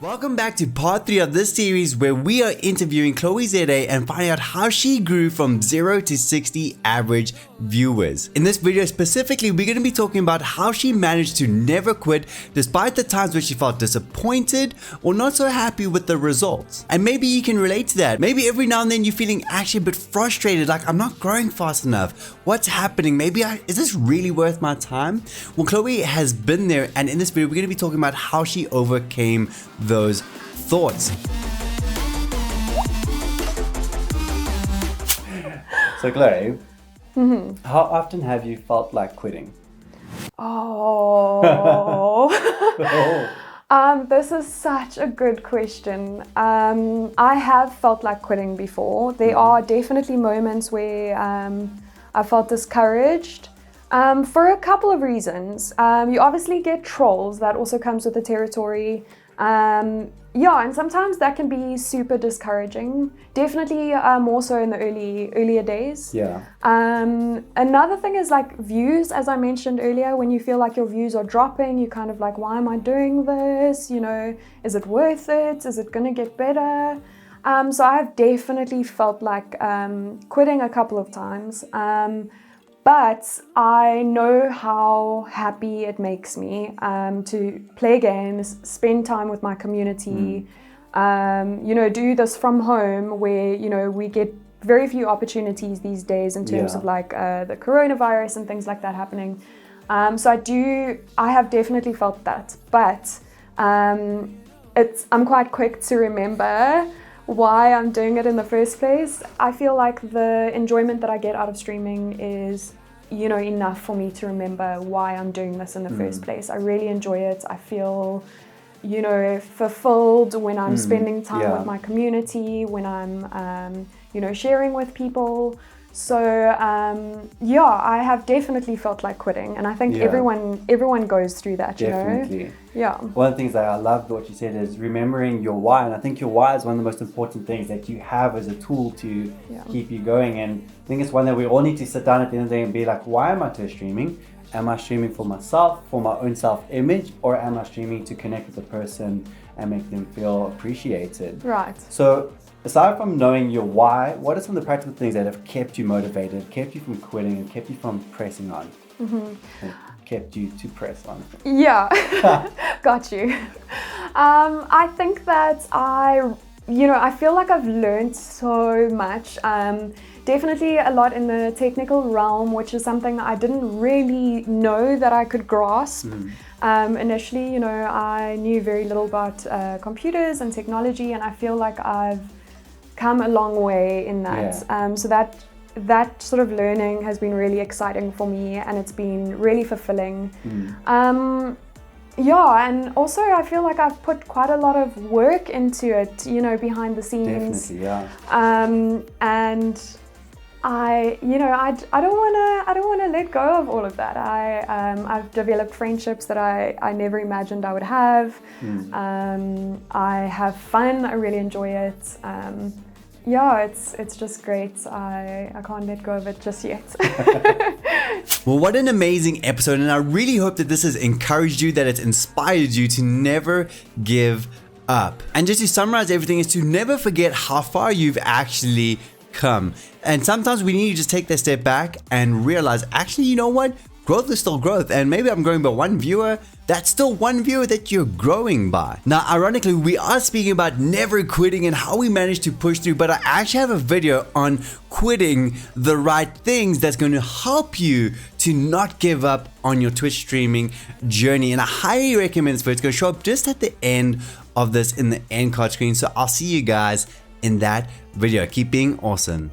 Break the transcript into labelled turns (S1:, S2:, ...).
S1: Welcome back to part 3 of this series where we are interviewing Chloe Zede and finding out how she grew from 0 to 60 average viewers. In this video specifically, we're going to be talking about how she managed to never quit despite the times where she felt disappointed or not so happy with the results. And maybe you can relate to that. Maybe every now and then you're feeling actually a bit frustrated, like I'm not growing fast enough. What's happening? Is this really worth my time? Well, Chloe has been there, and in this video we're going to be talking about how she overcame those thoughts. So Chloe, how often have you felt like quitting?
S2: This is such a good question. I have felt like quitting before. There are definitely moments where I felt discouraged for a couple of reasons. You obviously get trolls, that also comes with the territory. And sometimes that can be super discouraging. Definitely more so in the earlier days.
S1: Yeah.
S2: Another thing is like views, as I mentioned earlier. When you feel like your views are dropping, you're kind of like, why am I doing this? You know, is it worth it? Is it gonna get better? So I've definitely felt like quitting a couple of times. But I know how happy it makes me to play games, spend time with my community, do this from home where, we get very few opportunities these days in terms of like the coronavirus and things like that happening. So I have definitely felt that, but I'm quite quick to remember why I'm doing it in the first place. I feel like the enjoyment that I get out of streaming is, enough for me to remember why I'm doing this in the first place. I really enjoy it. I feel, fulfilled when I'm spending time with my community, when I'm, sharing with people. So, I have definitely felt like quitting, and I think everyone goes through that,
S1: Definitely.
S2: Yeah.
S1: One of the things that I loved what you said is remembering your why, and I think your why is one of the most important things that you have as a tool to keep you going. And I think it's one that we all need to sit down at the end of the day and be like, why am I streaming? Am I streaming for myself, for my own self-image, or am I streaming to connect with the person and make them feel appreciated?
S2: Right.
S1: So aside from knowing your why, what are some of the practical things that have kept you motivated, kept you from quitting, and kept you from pressing on? And kept you to press on?
S2: Yeah, got you. I think that I feel like I've learned so much. Definitely a lot in the technical realm, which is something that I didn't really know that I could grasp. Initially, I knew very little about computers and technology, and I feel like I've come a long way in that. So that sort of learning has been really exciting for me, and it's been really fulfilling. And also I feel like I've put quite a lot of work into it, behind the scenes.
S1: Definitely,
S2: and I don't want to let go of all of that. I've developed friendships that I never imagined I would have. I have fun. I really enjoy it. It's just great. I can't let go of it just yet.
S1: Well, what an amazing episode, and I really hope that this has encouraged you, that it's inspired you to never give up. And just to summarize everything is to never forget how far you've actually come. And sometimes we need to just take that step back and realize, actually, you know what? Growth is still growth, and maybe I'm growing by one viewer. That's still one viewer that you're growing by. Now, ironically, we are speaking about never quitting and how we managed to push through, but I actually have a video on quitting the right things that's going to help you to not give up on your Twitch streaming journey. And I highly recommend this video. It's going to show up just at the end of this in the end card screen. So I'll see you guys in that video. Keep being awesome.